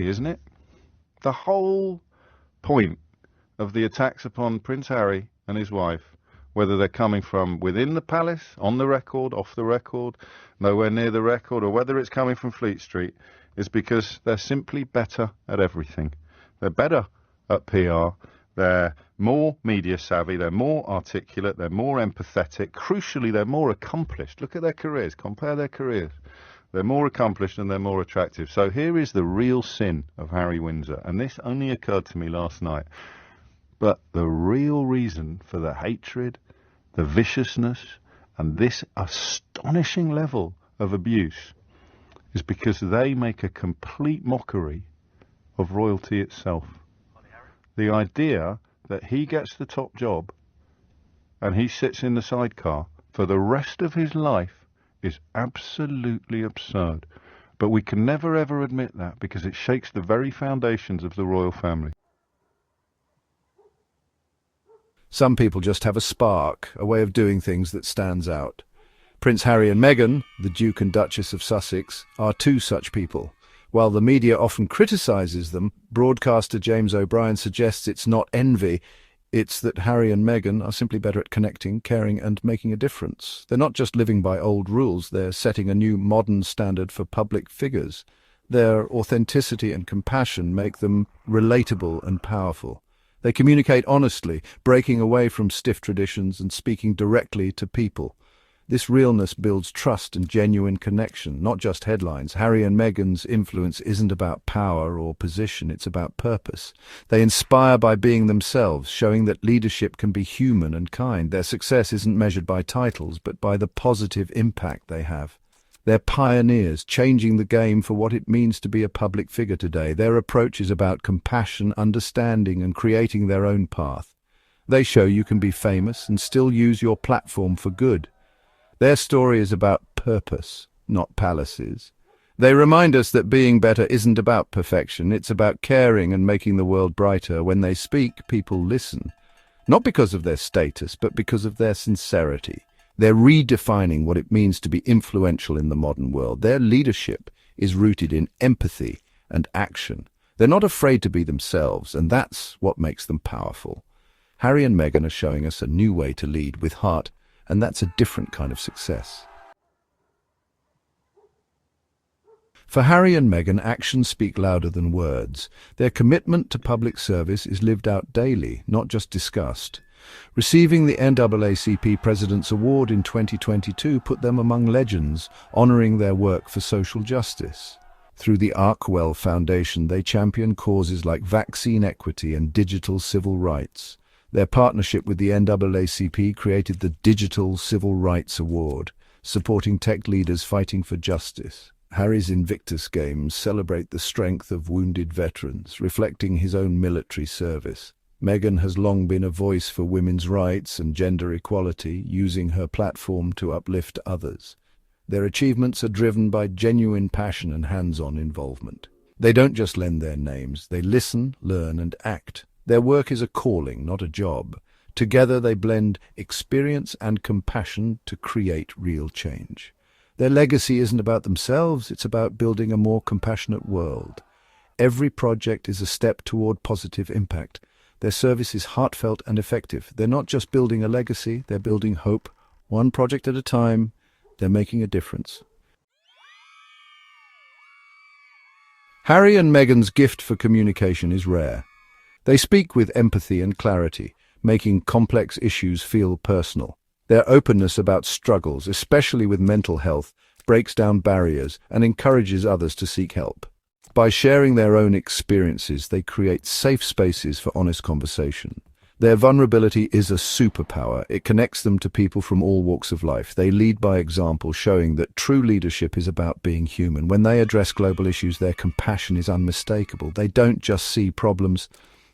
really, isn't it? The whole point of the attacks upon Prince Harry and his wife, whether they're coming from within the palace, on the record, off the record, nowhere near the record, or whether it's coming from Fleet Street, is because they're simply better at everything. They're better at PR, they're more media savvy, they're more articulate, they're more empathetic, crucially they're more accomplished. Look at their careers, compare their careers. They're more accomplished and they're more attractive. So here is the real sin of Harry Windsor, and this only occurred to me last night. But the real reason for the hatred, the viciousness, and this astonishing level of abuse is because they make a complete mockery of royalty itself. The idea that he gets the top job and he sits in the sidecar for the rest of his life is absolutely absurd. But we can never ever admit that because it shakes the very foundations of the royal family. Some people just have a spark, a way of doing things that stands out. Prince Harry and Meghan, the Duke and Duchess of Sussex, are two such people. While the media often criticises them, broadcaster James O'Brien suggests it's not envy, it's that Harry and Meghan are simply better at connecting, caring and making a difference. They're not just living by old rules, they're setting a new modern standard for public figures. Their authenticity and compassion make them relatable and powerful. They communicate honestly, breaking away from stiff traditions and speaking directly to people. This realness builds trust and genuine connection, not just headlines. Harry and Meghan's influence isn't about power or position, it's about purpose. They inspire by being themselves, showing that leadership can be human and kind. Their success isn't measured by titles, but by the positive impact they have. They're pioneers, changing the game for what it means to be a public figure today. Their approach is about compassion, understanding, and creating their own path. They show you can be famous and still use your platform for good. Their story is about purpose, not palaces. They remind us that being better isn't about perfection, it's about caring and making the world brighter. When they speak, people listen, not because of their status, but because of their sincerity. They're redefining what it means to be influential in the modern world. Their leadership is rooted in empathy and action. They're not afraid to be themselves, and that's what makes them powerful. Harry and Meghan are showing us a new way to lead with heart, and that's a different kind of success. For Harry and Meghan, actions speak louder than words. Their commitment to public service is lived out daily, not just discussed. Receiving the NAACP President's Award in 2022 put them among legends, honouring their work for social justice. Through the Arkwell Foundation, they champion causes like vaccine equity and digital civil rights. Their partnership with the NAACP created the Digital Civil Rights Award, supporting tech leaders fighting for justice. Harry's Invictus Games celebrate the strength of wounded veterans, reflecting his own military service. Meghan has long been a voice for women's rights and gender equality, using her platform to uplift others. Their achievements are driven by genuine passion and hands-on involvement. They don't just lend their names, they listen, learn and act. Their work is a calling, not a job. Together they blend experience and compassion to create real change. Their legacy isn't about themselves, it's about building a more compassionate world. Every project is a step toward positive impact. Their service is heartfelt and effective. They're not just building a legacy, they're building hope. One project at a time, they're making a difference. Harry and Meghan's gift for communication is rare. They speak with empathy and clarity, making complex issues feel personal. Their openness about struggles, especially with mental health, breaks down barriers and encourages others to seek help. By sharing their own experiences, they create safe spaces for honest conversation. Their vulnerability is a superpower. It connects them to people from all walks of life. They lead by example, showing that true leadership is about being human. When they address global issues, their compassion is unmistakable. They don't just see problems,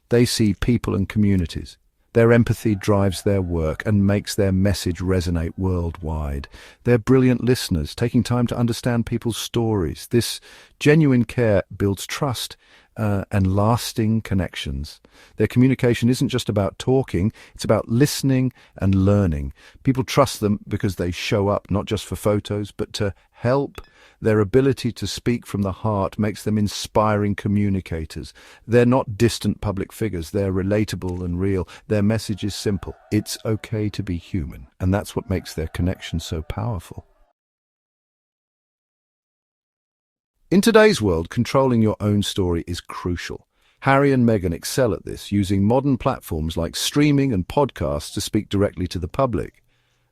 they see people and communities. Their empathy drives their work and makes their message resonate worldwide. They're brilliant listeners, taking time to understand people's stories. This genuine care builds trust and lasting connections. Their communication isn't just about talking, it's about listening and learning. People trust them because they show up not just for photos, but to help. Their ability to speak from the heart makes them inspiring communicators. They're not distant public figures. They're relatable and real. Their message is simple. It's okay to be human. And that's what makes their connection so powerful. In today's world, controlling your own story is crucial. Harry and Meghan excel at this, using modern platforms like streaming and podcasts to speak directly to the public.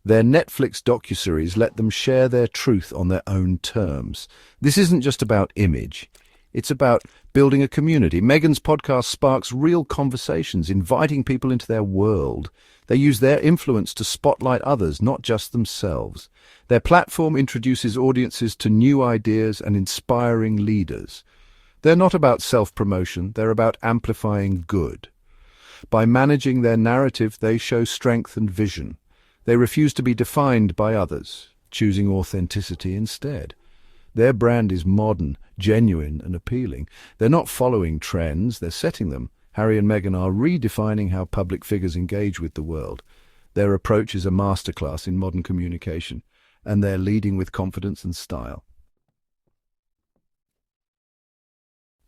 Their Netflix docuseries let them share their truth on their own terms. This isn't just about image. It's about building a community. Meghan's podcast sparks real conversations, inviting people into their world. They use their influence to spotlight others, not just themselves. Their platform introduces audiences to new ideas and inspiring leaders. They're not about self-promotion, they're about amplifying good. By managing their narrative, they show strength and vision. They refuse to be defined by others, choosing authenticity instead. Their brand is modern, genuine, and appealing. They're not following trends, they're setting them. Harry and Meghan are redefining how public figures engage with the world. Their approach is a masterclass in modern communication, and they're leading with confidence and style.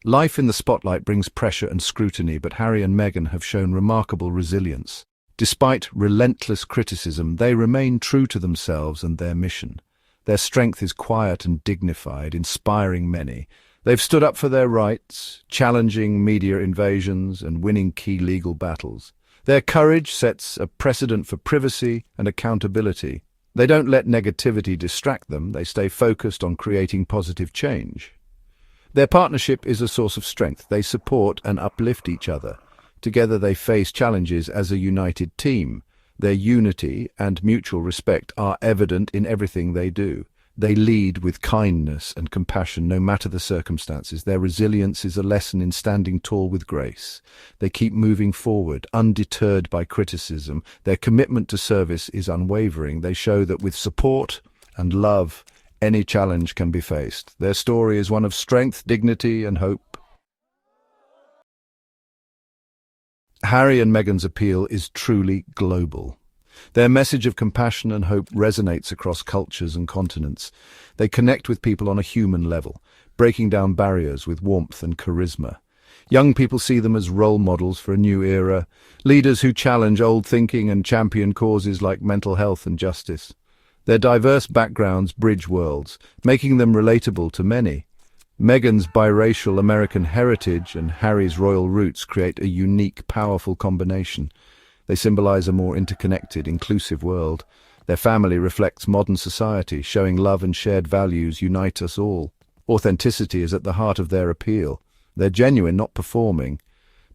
Life in the spotlight brings pressure and scrutiny, but Harry and Meghan have shown remarkable resilience. Despite relentless criticism, they remain true to themselves and their mission. Their strength is quiet and dignified, inspiring many. They've stood up for their rights, challenging media invasions and winning key legal battles. Their courage sets a precedent for privacy and accountability. They don't let negativity distract them. They stay focused on creating positive change. Their partnership is a source of strength. They support and uplift each other. Together they face challenges as a united team. Their unity and mutual respect are evident in everything they do. They lead with kindness and compassion no matter the circumstances. Their resilience is a lesson in standing tall with grace. They keep moving forward, undeterred by criticism. Their commitment to service is unwavering. They show that with support and love, any challenge can be faced. Their story is one of strength, dignity, and hope. Harry and Meghan's appeal is truly global. Their message of compassion and hope resonates across cultures and continents. They connect with people on a human level, breaking down barriers with warmth and charisma. Young people see them as role models for a new era, leaders who challenge old thinking and champion causes like mental health and justice. Their diverse backgrounds bridge worlds, making them relatable to many. Meghan's biracial American heritage and Harry's royal roots create a unique, powerful combination. They symbolize a more interconnected, inclusive world. Their family reflects modern society, showing love and shared values unite us all. Authenticity is at the heart of their appeal. They're genuine, not performing.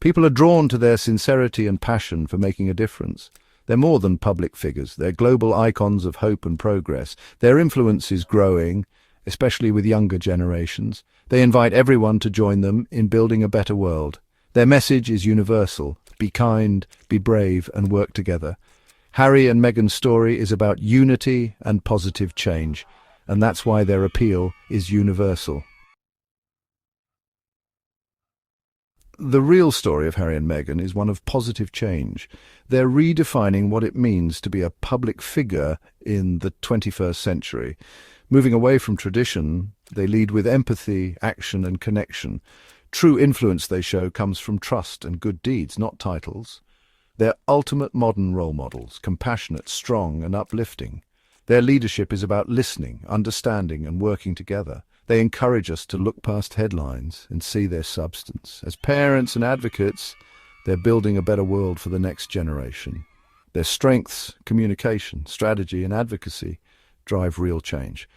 People are drawn to their sincerity and passion for making a difference. They're more than public figures. They're global icons of hope and progress. Their influence is growing, especially with younger generations. They invite everyone to join them in building a better world. Their message is universal. Be kind, be brave, and work together. Harry and Meghan's story is about unity and positive change, and that's why their appeal is universal. The real story of Harry and Meghan is one of positive change. They're redefining what it means to be a public figure in the 21st century. Moving away from tradition, they lead with empathy, action, and connection. True influence, they show, comes from trust and good deeds, not titles. They're ultimate modern role models, compassionate, strong, and uplifting. Their leadership is about listening, understanding, and working together. They encourage us to look past headlines and see their substance. As parents and advocates, they're building a better world for the next generation. Their strengths, communication, strategy, and advocacy drive real change.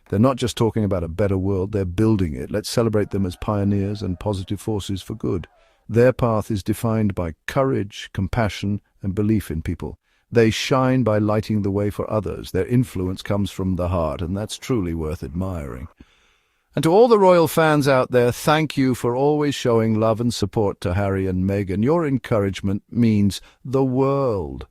They're not just talking about a better world, they're building it. Let's celebrate them as pioneers and positive forces for good. Their path is defined by courage, compassion, and belief in people. They shine by lighting the way for others. Their influence comes from the heart, and that's truly worth admiring. And to all the royal fans out there, thank you for always showing love and support to Harry and Meghan. Your encouragement means the world.